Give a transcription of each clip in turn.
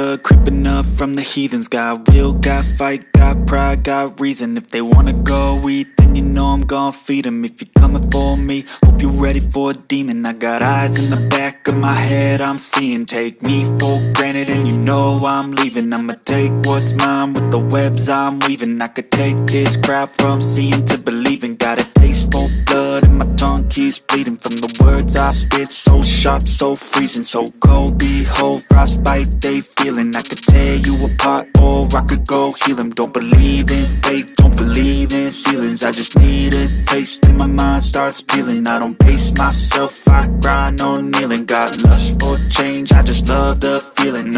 blood creeping up from the heathens. Got will, got fight, got pride, got reason. If they wanna go eat, then you know I'm gon' feed them. If you're coming for me, hope you're ready for a demon. I got eyes in the back of my head, I'm seeing. Take me for granted and you know I'm leaving. I'ma take what's mine with the webs I'm weaving. I could take this crowd from seeing to believing. Got a taste for blood and my tongue keeps bleeding from the words I spit. So sharp, so freezing, so cold. Behold, frostbite they feeling. I could tear you apart or I could go heal them. Don't believe in fate, don't believe in ceilings. I just need a taste and my mind starts peeling. I don't pace myself, I grind on kneeling. Got lust for change, I just love the feeling.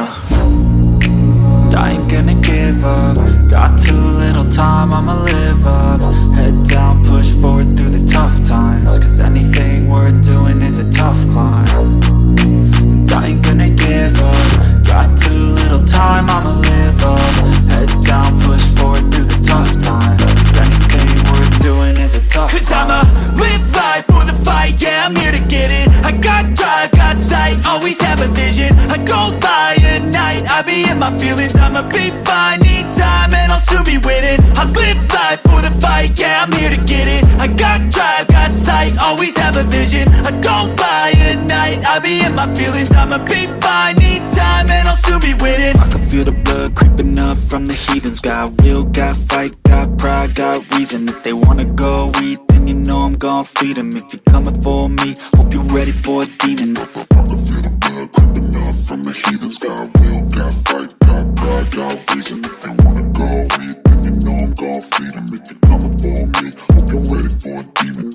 I ain't gonna give up. Got too little time, I'ma live up. Head down, push forward through the tough times. Cause anything worth doing is a tough climb. And I ain't gonna give up. Got too little time, I'ma live up. Head down, push forward through the tough times. Cause anything worth doing is a tough climb. Cause I'ma live life for the fight, yeah, I'm here to get it. I got drive, got sight, always have a vision. I go by at night, I be in my feelings. I'ma be fine, need time and I'll soon be winning. I live life for the fight, yeah, I'm here to get it. I got drive, got sight, always have a vision. I go by at night, I be in my feelings. I'ma be fine, need time and I'll soon be winning. I can feel the blood creeping up from the heathens. Got will, got fight, got pride, got reason. If they wanna go eat, then you know I'm gon' feed them. If you're coming for me, hope you're ready for a demon. I can feel the blood creeping up from the heathens. Got will, got fight, got pride, got reason. If they wanna go eat, then you know I'm gon' feed them. If you're coming for me, hope you're ready for a demon.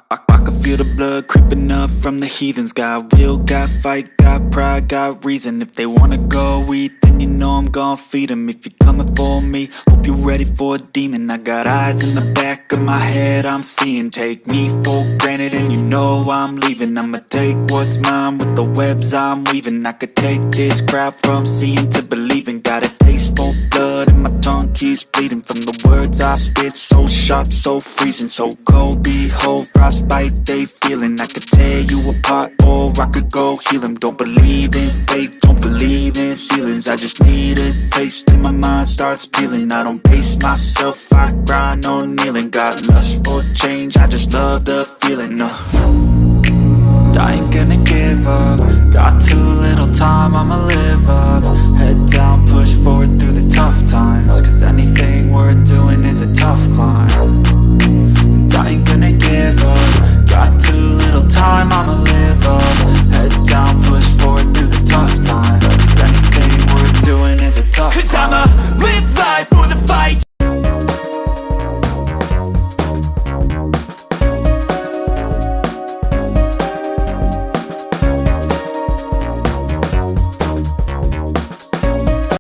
I can feel the blood creeping up from the heathens. Got will, got fight, got pride, got reason. If they wanna go eat, then you know I'm gon' feed them. If you're coming for me, hope you're ready for a demon. I got eyes in the back of my head, I'm seeing. Take me for granted and you know I'm leaving. I'ma take what's mine with the webs I'm weaving. I could take this crowd from seeing to believing. Got a taste for blood and my tongue keeps bleeding from the words I spit. So sharp, so freezing, so cold. Behold, frostbite they feeling. I could tear you apart or I could go heal them. Don't believe in fate, don't believe in ceilings. I just need a taste and my mind starts peeling. I don't pace myself, I grind on kneeling. Got lust for change, I just love the feeling. I ain't gonna give up. Got too little time, I'ma live up. Head down, push forward through the tough times. Cause anything worth doing is a tough climb.